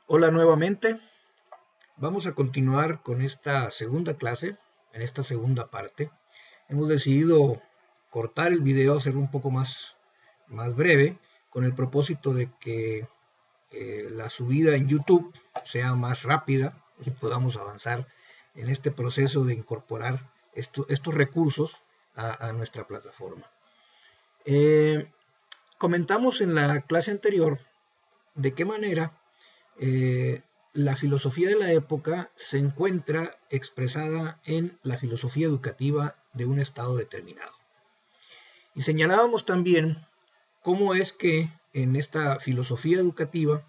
Hola nuevamente, vamos a continuar con esta segunda clase, en esta segunda parte. Hemos decidido cortar el video, hacerlo un poco más breve, con el propósito de que la subida en YouTube sea más rápida y podamos avanzar en este proceso de incorporar estos recursos a nuestra plataforma. Eh, Comentamos en la clase anterior de qué manera la filosofía de la época se encuentra expresada en la filosofía educativa de un estado determinado. Y señalábamos también cómo es que en esta filosofía educativa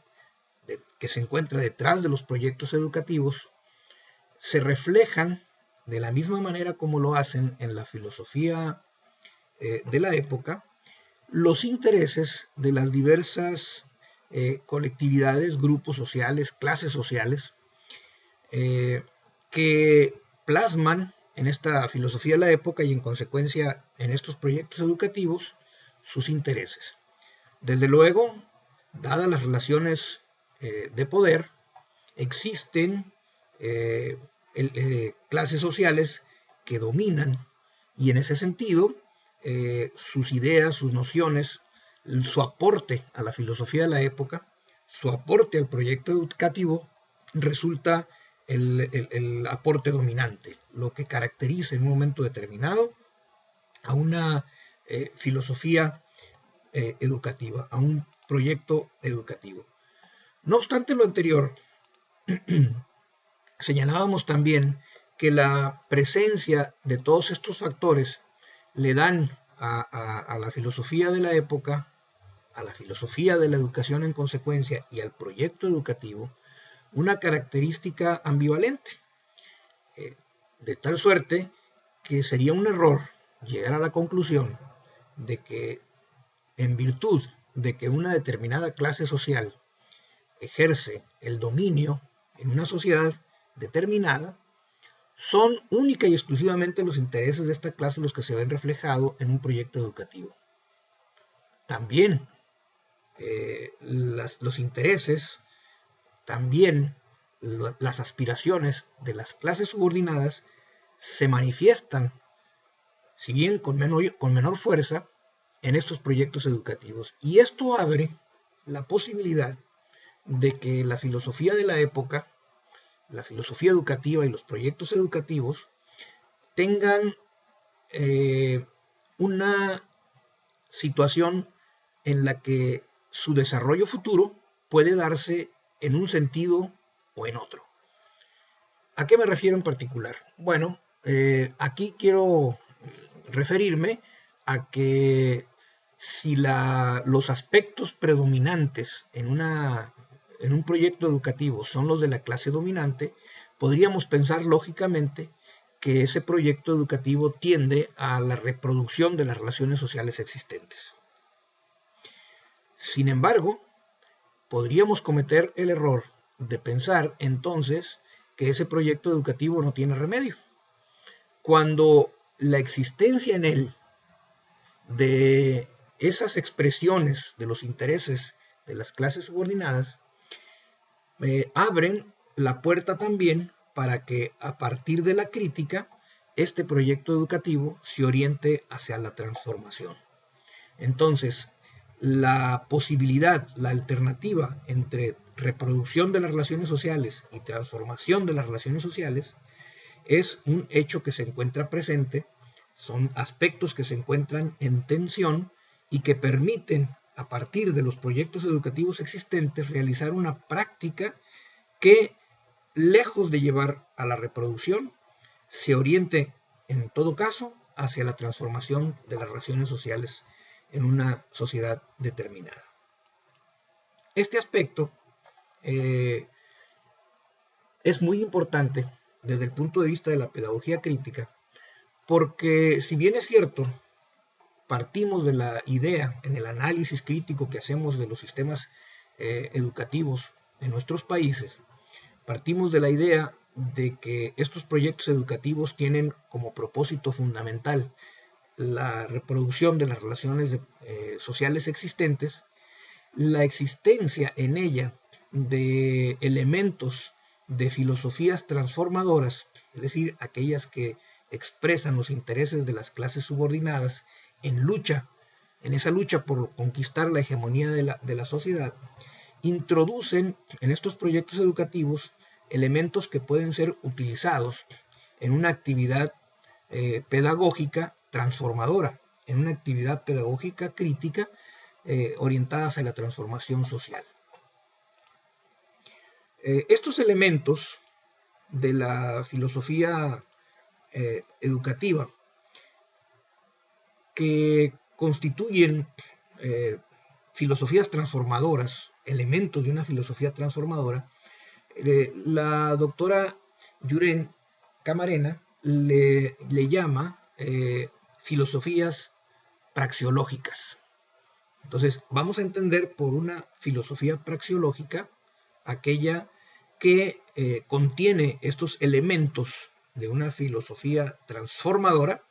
que se encuentra detrás de los proyectos educativos se reflejan de la misma manera como lo hacen en la filosofía de la época los intereses de las diversas colectividades, grupos sociales, clases sociales, que plasman en esta filosofía de la época y en consecuencia en estos proyectos educativos sus intereses. Desde luego, dadas las relaciones de poder, existen clases sociales que dominan y en ese sentido sus ideas, sus nociones, su aporte a la filosofía de la época, su aporte al proyecto educativo resulta el aporte dominante, lo que caracteriza en un momento determinado a una filosofía educativa, a un proyecto educativo. No obstante lo anterior, señalábamos también que la presencia de todos estos factores le dan a la filosofía de la época, a la filosofía de la educación en consecuencia y al proyecto educativo una característica ambivalente, de tal suerte que sería un error llegar a la conclusión de que en virtud de que una determinada clase social ejerce el dominio en una sociedad determinada, son única y exclusivamente los intereses de esta clase los que se ven reflejados en un proyecto educativo. También los intereses, también las aspiraciones de las clases subordinadas se manifiestan, si bien con menor fuerza, en estos proyectos educativos. Y esto abre la posibilidad de que la filosofía de la época, la filosofía educativa y los proyectos educativos tengan una situación en la que su desarrollo futuro puede darse en un sentido o en otro. ¿A qué me refiero en particular? Bueno, aquí quiero referirme a que si los aspectos predominantes en un proyecto educativo son los de la clase dominante, podríamos pensar lógicamente que ese proyecto educativo tiende a la reproducción de las relaciones sociales existentes. Sin embargo, podríamos cometer el error de pensar entonces que ese proyecto educativo no tiene remedio, cuando la existencia en él de esas expresiones de los intereses de las clases subordinadas abren la puerta también para que a partir de la crítica este proyecto educativo se oriente hacia la transformación. Entonces, la posibilidad, la alternativa entre reproducción de las relaciones sociales y transformación de las relaciones sociales es un hecho que se encuentra presente, son aspectos que se encuentran en tensión y que permiten, a partir de los proyectos educativos existentes, realizar una práctica que, lejos de llevar a la reproducción, se oriente, en todo caso, hacia la transformación de las relaciones sociales en una sociedad determinada. Este aspecto es muy importante desde el punto de vista de la pedagogía crítica, porque si bien es cierto, partimos de la idea en el análisis crítico que hacemos de los sistemas educativos de nuestros países, partimos de la idea de que estos proyectos educativos tienen como propósito fundamental la reproducción de las relaciones sociales existentes, la existencia en ella de elementos de filosofías transformadoras, es decir, aquellas que expresan los intereses de las clases subordinadas en esa lucha por conquistar la hegemonía de la sociedad, introducen en estos proyectos educativos elementos que pueden ser utilizados en una actividad pedagógica transformadora, en una actividad pedagógica crítica orientada hacia la transformación social. Estos elementos de la filosofía educativa que constituyen filosofías transformadoras, elementos de una filosofía transformadora, la doctora Yuren Camarena le llama filosofías praxeológicas. Entonces, vamos a entender por una filosofía praxeológica aquella que contiene estos elementos de una filosofía transformadora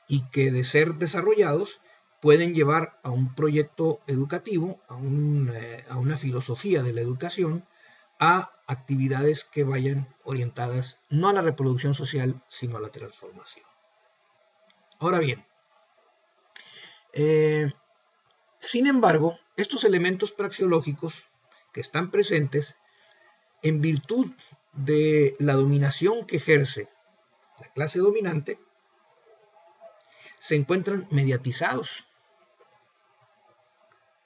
y que, de ser desarrollados, pueden llevar a un proyecto educativo, a una filosofía de la educación, a actividades que vayan orientadas no a la reproducción social, sino a la transformación. Ahora bien, sin embargo, estos elementos praxeológicos que están presentes, en virtud de la dominación que ejerce la clase dominante, se encuentran mediatizados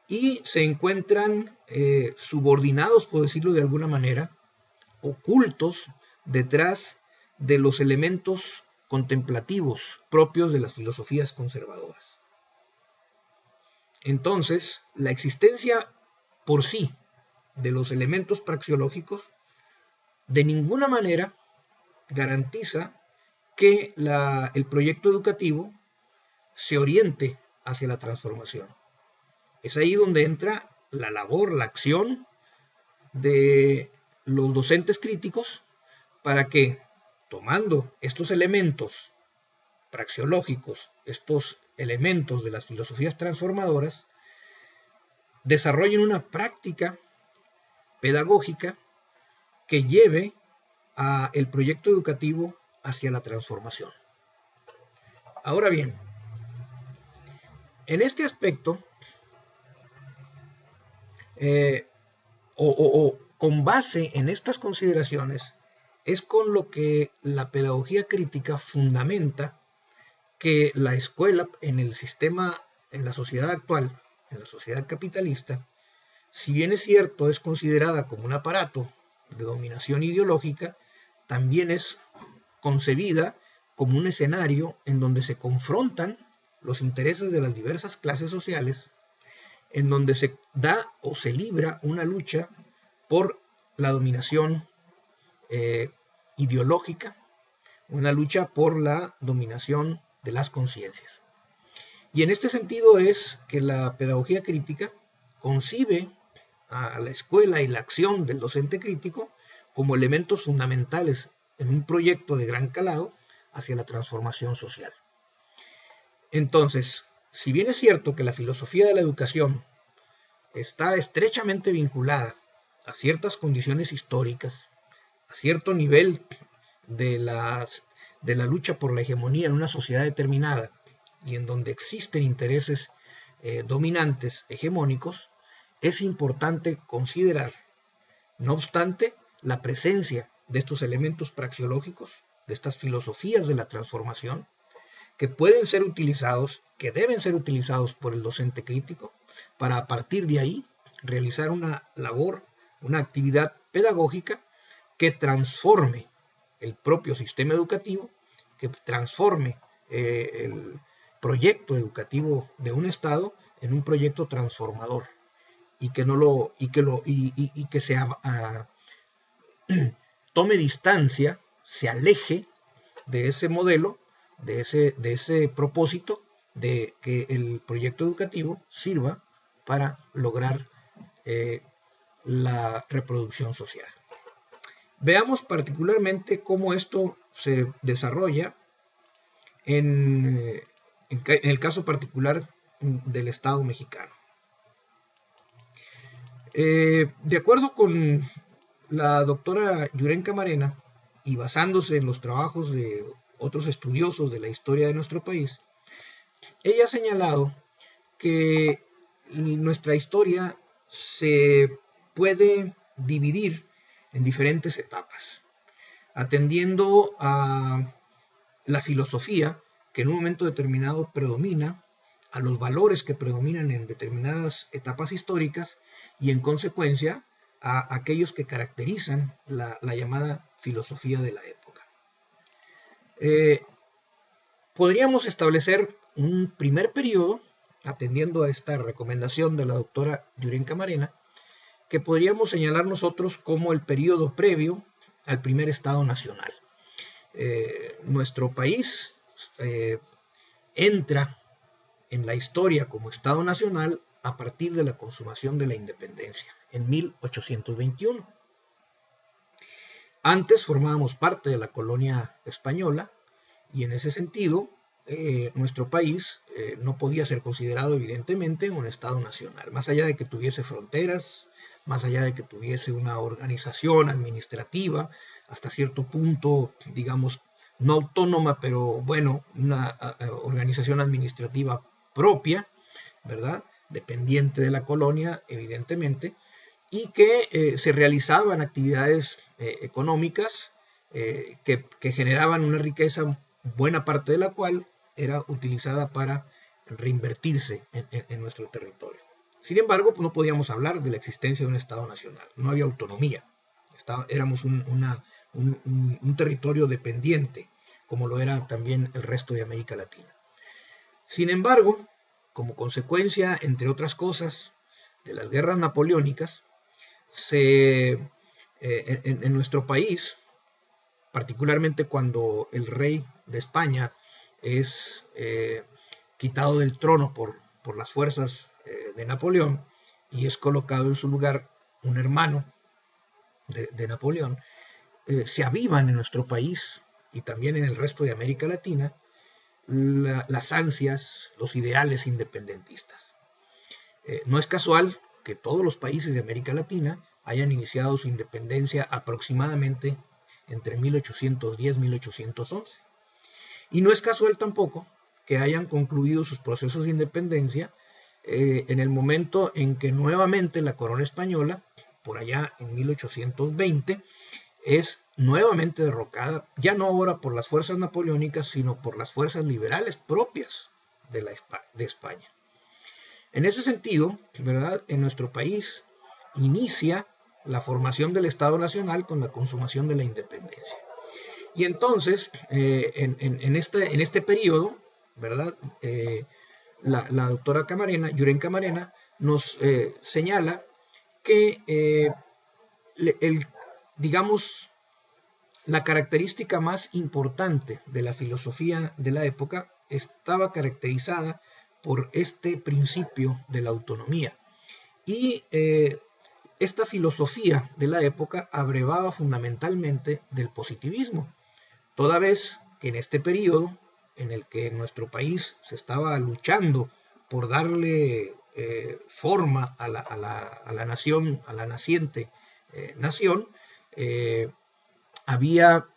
y se encuentran subordinados, por decirlo de alguna manera, ocultos detrás de los elementos contemplativos propios de las filosofías conservadoras. Entonces, la existencia por sí de los elementos praxeológicos de ninguna manera garantiza que el proyecto educativo se oriente hacia la transformación. Es ahí donde entra la labor, la acción de los docentes críticos para que, tomando estos elementos praxeológicos, estos elementos de las filosofías transformadoras, desarrollen una práctica pedagógica que lleve el proyecto educativo hacia la transformación. Ahora bien, en este aspecto, con base en estas consideraciones, es con lo que la pedagogía crítica fundamenta que la escuela en el sistema, en la sociedad actual, en la sociedad capitalista, si bien es cierto, es considerada como un aparato de dominación ideológica, también es concebida como un escenario en donde se confrontan los intereses de las diversas clases sociales, en donde se da o se libra una lucha por la dominación ideológica, una lucha por la dominación de las conciencias. Y en este sentido es que la pedagogía crítica concibe a la escuela y la acción del docente crítico como elementos fundamentales en un proyecto de gran calado hacia la transformación social. Entonces, si bien es cierto que la filosofía de la educación está estrechamente vinculada a ciertas condiciones históricas, a cierto nivel de la lucha por la hegemonía en una sociedad determinada y en donde existen intereses dominantes, hegemónicos, es importante considerar, no obstante, la presencia de estos elementos praxeológicos, de estas filosofías de la transformación, que pueden ser utilizados, que deben ser utilizados por el docente crítico, para a partir de ahí realizar una labor, una actividad pedagógica que transforme el propio sistema educativo, que transforme el proyecto educativo de un Estado en un proyecto transformador y que se tome distancia, se aleje de ese modelo, de ese propósito de que el proyecto educativo sirva para lograr la reproducción social. Veamos particularmente cómo esto se desarrolla en el caso particular del Estado mexicano. De acuerdo con la doctora Yuren Camarena, y basándose en los trabajos de otros estudiosos de la historia de nuestro país, ella ha señalado que nuestra historia se puede dividir en diferentes etapas, atendiendo a la filosofía que en un momento determinado predomina, a los valores que predominan en determinadas etapas históricas y en consecuencia a aquellos que caracterizan la llamada filosofía de la época. Podríamos establecer un primer periodo, atendiendo a esta recomendación de la doctora Yuren Camarena, que podríamos señalar nosotros como el periodo previo al primer Estado nacional. Nuestro país entra en la historia como Estado nacional a partir de la consumación de la independencia, en 1821. Antes formábamos parte de la colonia española y en ese sentido nuestro país no podía ser considerado evidentemente un Estado nacional, más allá de que tuviese fronteras, más allá de que tuviese una organización administrativa, hasta cierto punto, digamos, no autónoma, pero bueno, una organización administrativa propia, ¿verdad? Dependiente de la colonia, evidentemente, y que se realizaban actividades económicas que generaban una riqueza, buena parte de la cual era utilizada para reinvertirse en nuestro territorio. Sin embargo, pues no podíamos hablar de la existencia de un Estado nacional, no había autonomía, éramos un territorio dependiente, como lo era también el resto de América Latina. Sin embargo, como consecuencia, entre otras cosas, de las guerras napoleónicas, en nuestro país, particularmente cuando el rey de España es quitado del trono por las fuerzas de Napoleón y es colocado en su lugar un hermano de Napoleón, se avivan en nuestro país y también en el resto de América Latina las ansias, los ideales independentistas. No es casual que todos los países de América Latina hayan iniciado su independencia aproximadamente entre 1810 y 1811. Y no es casual tampoco que hayan concluido sus procesos de independencia en el momento en que nuevamente la corona española, por allá en 1820, es nuevamente derrocada, ya no ahora por las fuerzas napoleónicas, sino por las fuerzas liberales propias de España. En ese sentido, ¿verdad? En nuestro país inicia la formación del Estado Nacional con la consumación de la independencia. Y entonces, en este periodo, ¿verdad? La doctora Camarena, Yuren Camarena, nos señala que digamos, la característica más importante de la filosofía de la época estaba caracterizada por este principio de la autonomía. Y esta filosofía de la época abrevaba fundamentalmente del positivismo, toda vez que en este periodo en el que nuestro país se estaba luchando por darle forma a la nación, a la naciente nación, había,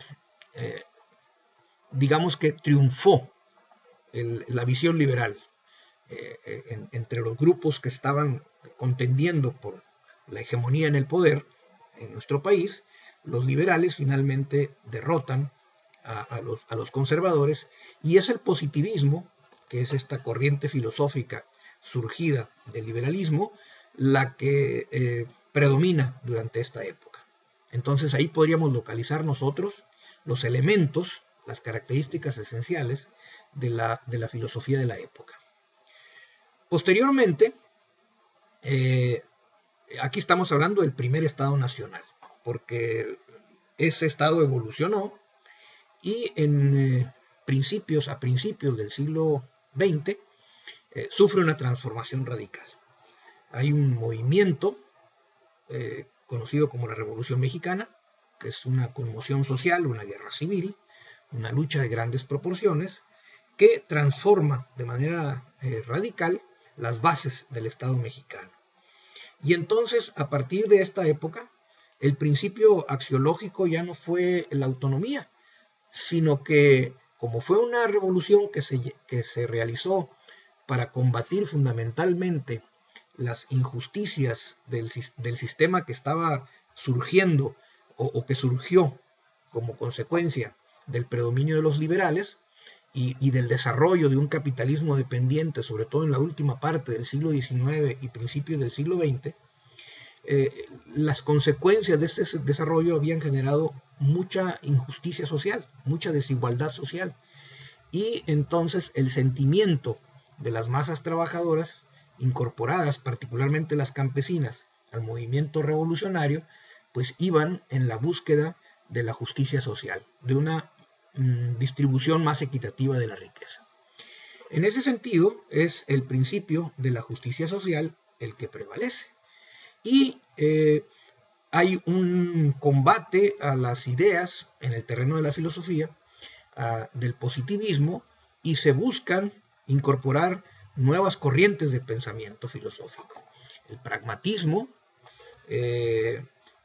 digamos que triunfó la visión liberal entre los grupos que estaban contendiendo por la hegemonía en el poder en nuestro país. Los liberales finalmente derrotan a los conservadores y es el positivismo, que es esta corriente filosófica surgida del liberalismo, la que predomina durante esta época. Entonces ahí podríamos localizar nosotros los elementos, las características esenciales de la filosofía de la época. Posteriormente, aquí estamos hablando del primer Estado nacional, porque ese Estado evolucionó y a principios del siglo XX sufre una transformación radical. Hay un movimiento conocido como la Revolución Mexicana, que es una conmoción social, una guerra civil, una lucha de grandes proporciones, que transforma de manera radical las bases del Estado mexicano. Y entonces, a partir de esta época, el principio axiológico ya no fue la autonomía, sino que como fue una revolución que se realizó para combatir fundamentalmente las injusticias del sistema que estaba surgiendo o que surgió como consecuencia del predominio de los liberales y del desarrollo de un capitalismo dependiente, sobre todo en la última parte del siglo XIX y principios del siglo XX, las consecuencias de este desarrollo habían generado mucha injusticia social, mucha desigualdad social. Y entonces el sentimiento de las masas trabajadoras, incorporadas particularmente las campesinas al movimiento revolucionario, pues iban en la búsqueda de la justicia social, de una distribución más equitativa de la riqueza. En ese sentido es el principio de la justicia social el que prevalece. Y hay un combate a las ideas en el terreno de la filosofía, del positivismo, y se buscan incorporar nuevas corrientes de pensamiento filosófico. El pragmatismo,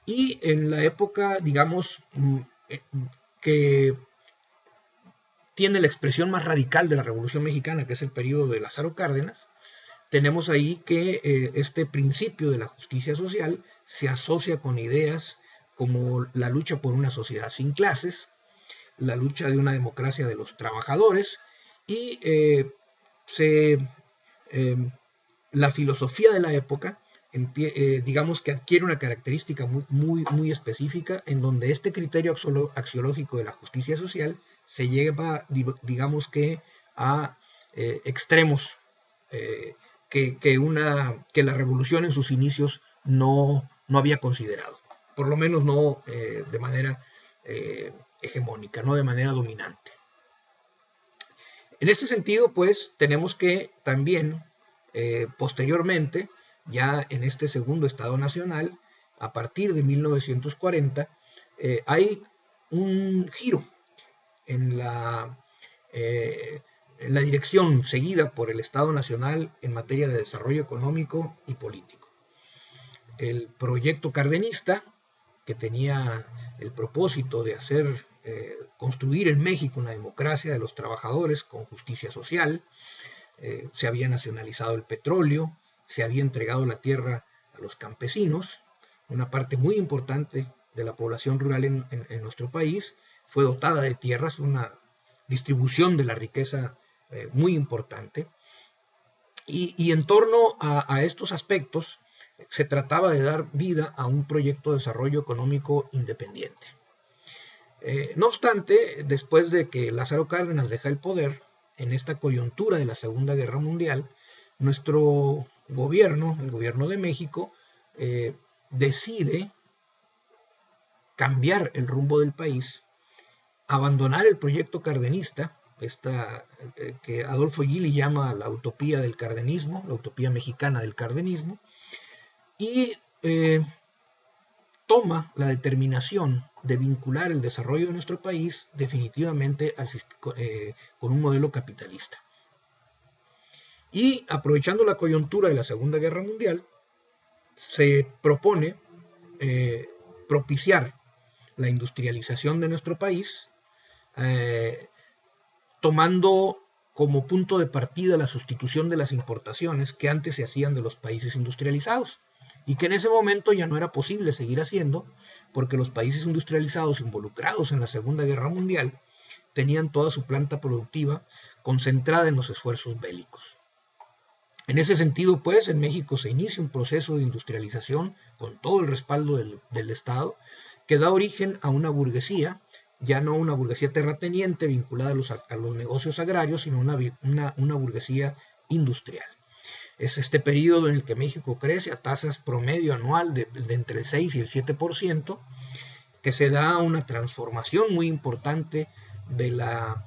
y en la época, digamos, que tiene la expresión más radical de la Revolución Mexicana, que es el periodo de Lázaro Cárdenas, tenemos ahí que este principio de la justicia social se asocia con ideas como la lucha por una sociedad sin clases, la lucha de una democracia de los trabajadores y la filosofía de la época digamos que adquiere una característica muy específica en donde este criterio axiológico de la justicia social se lleva, digamos que, a extremos que la revolución en sus inicios no había considerado, por lo menos no de manera hegemónica, no de manera dominante. En este sentido, pues, tenemos que también, posteriormente, ya en este segundo Estado Nacional, a partir de 1940, hay un giro en la dirección seguida por el Estado Nacional en materia de desarrollo económico y político. El proyecto cardenista, que tenía el propósito de construir en México una democracia de los trabajadores con justicia social, se había nacionalizado el petróleo, se había entregado la tierra a los campesinos, una parte muy importante de la población rural en nuestro país fue dotada de tierras, una distribución de la riqueza muy importante, y en torno a estos aspectos se trataba de dar vida a un proyecto de desarrollo económico independiente. No obstante, después de que Lázaro Cárdenas deja el poder, en esta coyuntura de la Segunda Guerra Mundial, nuestro gobierno, el gobierno de México, decide cambiar el rumbo del país, abandonar el proyecto cardenista, que Adolfo Gili llama la utopía del cardenismo, la utopía mexicana del cardenismo, y toma la determinación de vincular el desarrollo de nuestro país definitivamente con un modelo capitalista. Y aprovechando la coyuntura de la Segunda Guerra Mundial, se propone propiciar la industrialización de nuestro país, tomando como punto de partida la sustitución de las importaciones que antes se hacían de los países industrializados y que en ese momento ya no era posible seguir haciendo porque los países industrializados involucrados en la Segunda Guerra Mundial tenían toda su planta productiva concentrada en los esfuerzos bélicos. En ese sentido, pues, en México se inicia un proceso de industrialización con todo el respaldo del Estado que da origen a una burguesía, ya no una burguesía terrateniente vinculada a los negocios agrarios, sino una burguesía industrial. Es este periodo en el que México crece a tasas promedio anual de entre el 6 y el 7%, que se da una transformación muy importante de la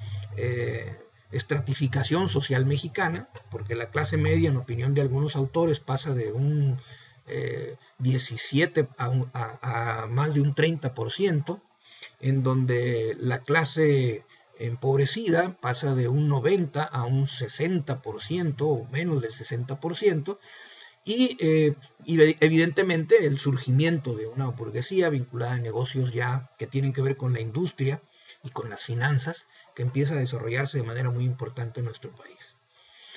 estratificación social mexicana, porque la clase media, en opinión de algunos autores, pasa de un 17 a más de un 30%, en donde la clase empobrecida pasa de un 90 a un 60% o menos del 60%, y evidentemente el surgimiento de una burguesía vinculada a negocios ya que tienen que ver con la industria y con las finanzas, que empieza a desarrollarse de manera muy importante en nuestro país.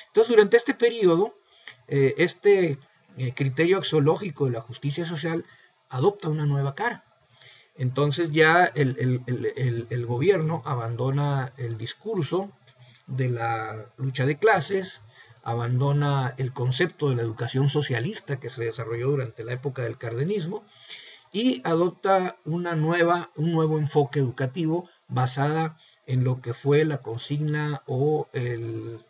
Entonces, durante este periodo, este criterio axiológico de la justicia social adopta una nueva cara. Entonces ya el gobierno abandona el discurso de la lucha de clases, abandona el concepto de la educación socialista que se desarrolló durante la época del cardenismo y adopta un nuevo enfoque educativo basada en lo que fue la consigna o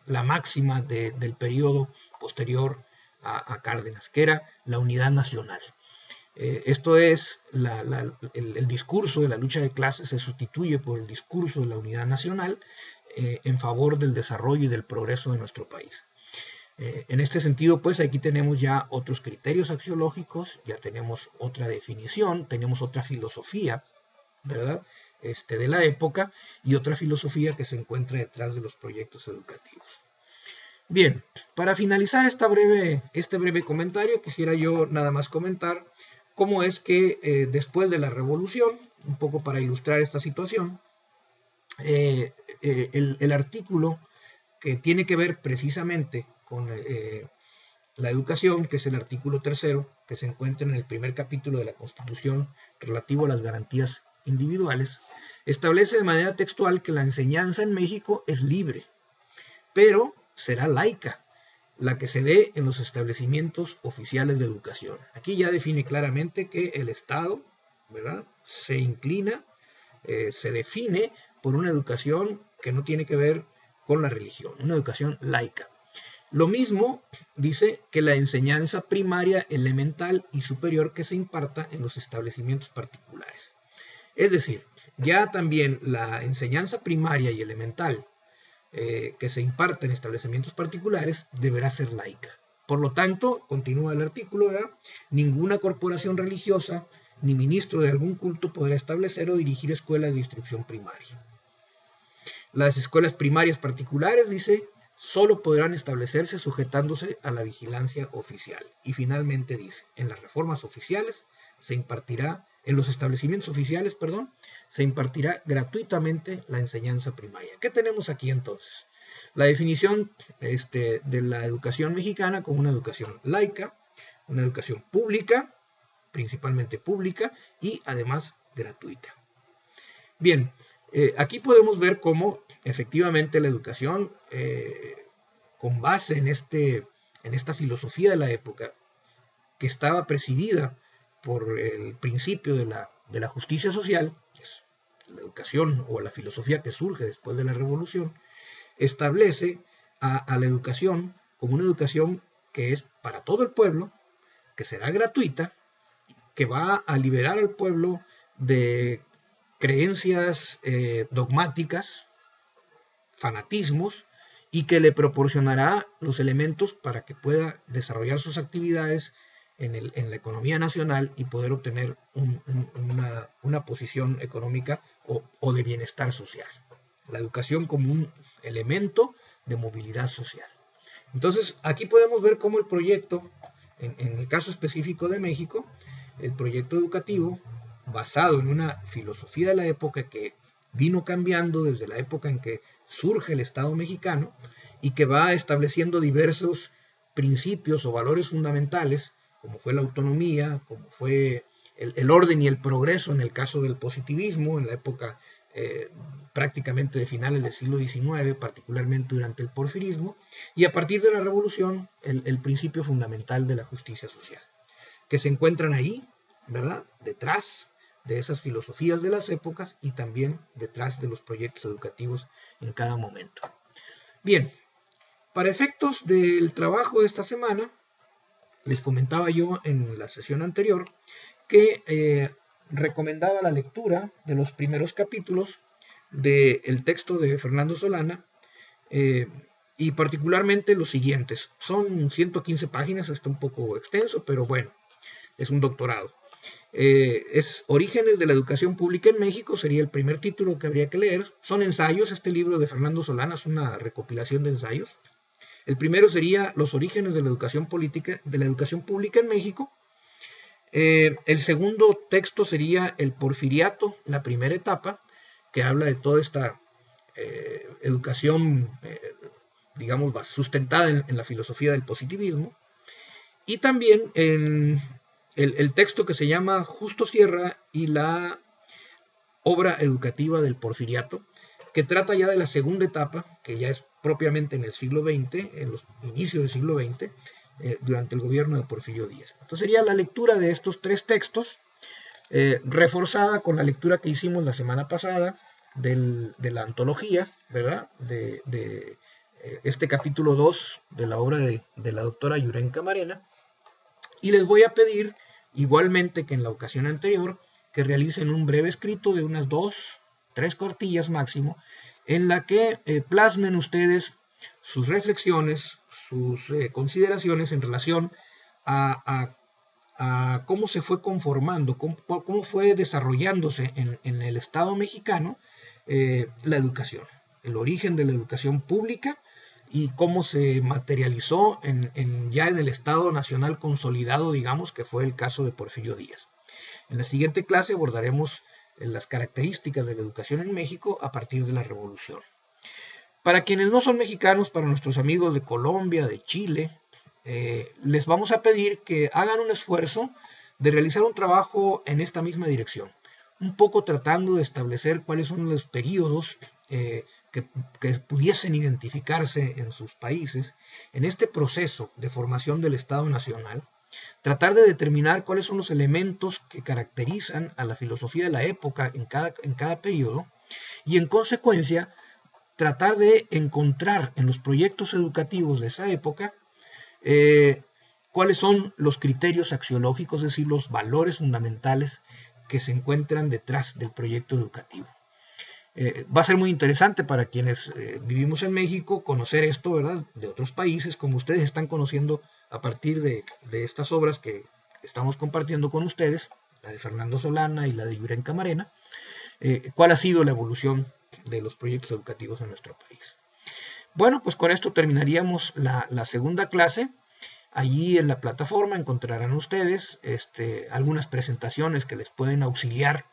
la máxima del periodo posterior a Cárdenas, que era la unidad nacional. Esto es, el discurso de la lucha de clases se sustituye por el discurso de la unidad nacional en favor del desarrollo y del progreso de nuestro país. En este sentido, pues aquí tenemos ya otros criterios axiológicos, ya tenemos otra definición, tenemos otra filosofía, ¿verdad? De la época y otra filosofía que se encuentra detrás de los proyectos educativos. Bien, para finalizar este breve comentario, quisiera yo nada más comentar cómo es que después de la revolución, un poco para ilustrar esta situación, el artículo que tiene que ver precisamente con la educación, que es el artículo 3º, que se encuentra en el primer capítulo de la Constitución relativo a las garantías individuales, establece de manera textual que la enseñanza en México es libre, pero será laica, la que se dé en los establecimientos oficiales de educación. Aquí ya define claramente que el Estado, ¿verdad?, se inclina, se define por una educación que no tiene que ver con la religión, una educación laica. Lo mismo dice que la enseñanza primaria, elemental y superior que se imparta en los establecimientos particulares. Es decir, ya también la enseñanza primaria y elemental que se imparte en establecimientos particulares deberá ser laica. Por lo tanto, continúa el artículo, ¿verdad?, ninguna corporación religiosa ni ministro de algún culto podrá establecer o dirigir escuelas de instrucción primaria. Las escuelas primarias particulares, dice, solo podrán establecerse sujetándose a la vigilancia oficial. Y finalmente dice, en las reformas oficiales se impartirá, en los establecimientos oficiales, perdón, se impartirá gratuitamente la enseñanza primaria. ¿Qué tenemos aquí entonces? La definición de la educación mexicana como una educación laica, una educación pública, principalmente pública, y además gratuita. Bien, aquí podemos ver cómo efectivamente la educación, con base en esta filosofía de la época, que estaba presidida por el principio de la justicia social, que es la educación o la filosofía que surge después de la revolución, establece a la educación como una educación que es para todo el pueblo, que será gratuita, que va a liberar al pueblo de creencias dogmáticas, fanatismos, y que le proporcionará los elementos para que pueda desarrollar sus actividades en la economía nacional y poder obtener una posición económica o de bienestar social. La educación como un elemento de movilidad social. Entonces, aquí podemos ver cómo el proyecto, en el caso específico de México, el proyecto educativo, basado en una filosofía de la época que vino cambiando desde la época en que surge el Estado mexicano y que va estableciendo diversos principios o valores fundamentales, como fue la autonomía, como fue el orden y el progreso en el caso del positivismo, en la época prácticamente de finales del siglo XIX, particularmente durante el porfirismo, y a partir de la revolución, el principio fundamental de la justicia social, que se encuentran ahí, ¿verdad?, detrás de esas filosofías de las épocas y también detrás de los proyectos educativos en cada momento. Bien, para efectos del trabajo de esta semana, les comentaba yo en la sesión anterior que recomendaba la lectura de los primeros capítulos del texto de Fernando Solana, y particularmente los siguientes. Son 115 páginas, está un poco extenso, pero bueno, es un doctorado. Es Orígenes de la Educación Pública en México, sería el primer título que habría que leer. Son ensayos, este libro de Fernando Solana es una recopilación de ensayos. El primero sería los orígenes de la educación política, de la educación pública en México. El segundo texto sería el Porfiriato, la primera etapa, que habla de toda esta educación, digamos, sustentada en la filosofía del positivismo. Y también el texto que se llama Justo Sierra y la obra educativa del Porfiriato, que trata ya de la segunda etapa, que ya es propiamente en el siglo XX, en los inicios del siglo XX, durante el gobierno de Porfirio Díaz. Entonces sería la lectura de estos tres textos, reforzada con la lectura que hicimos la semana pasada de la antología, ¿verdad? De este capítulo 2 de la obra de la doctora Yuren Camarena. Y les voy a pedir, igualmente que en la ocasión anterior, que realicen un breve escrito de unas 2-3 cuartillas máximo, en la que plasmen ustedes sus reflexiones, sus consideraciones en relación a cómo se fue conformando, cómo fue desarrollándose en el Estado mexicano la educación, el origen de la educación pública y cómo se materializó ya en el Estado nacional consolidado, digamos, que fue el caso de Porfirio Díaz. En la siguiente clase abordaremos las características de la educación en México a partir de la Revolución. Para quienes no son mexicanos, para nuestros amigos de Colombia, de Chile, les vamos a pedir que hagan un esfuerzo de realizar un trabajo en esta misma dirección, un poco tratando de establecer cuáles son los periodos que pudiesen identificarse en sus países en este proceso de formación del Estado Nacional, tratar de determinar cuáles son los elementos que caracterizan a la filosofía de la época en cada periodo y en consecuencia tratar de encontrar en los proyectos educativos de esa época cuáles son los criterios axiológicos, es decir, los valores fundamentales que se encuentran detrás del proyecto educativo. Va a ser muy interesante para quienes vivimos en México conocer esto, ¿verdad?, de otros países, como ustedes están conociendo a partir de estas obras que estamos compartiendo con ustedes, la de Fernando Solana y la de Yuren Camarena, cuál ha sido la evolución de los proyectos educativos en nuestro país. Bueno, pues con esto terminaríamos la segunda clase. Allí en la plataforma encontrarán ustedes algunas presentaciones que les pueden auxiliar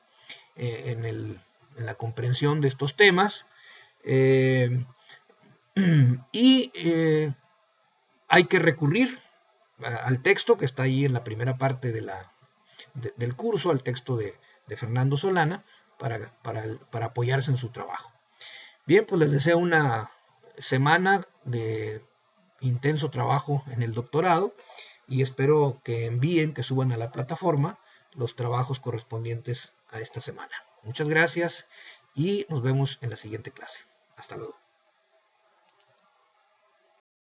en la comprensión de estos temas. Y hay que recurrir al texto que está ahí en la primera parte del curso, al texto de Fernando Solana, para apoyarse en su trabajo. Bien, pues les deseo una semana de intenso trabajo en el doctorado y espero que envíen, que suban a la plataforma los trabajos correspondientes a esta semana. Muchas gracias y nos vemos en la siguiente clase. Hasta luego.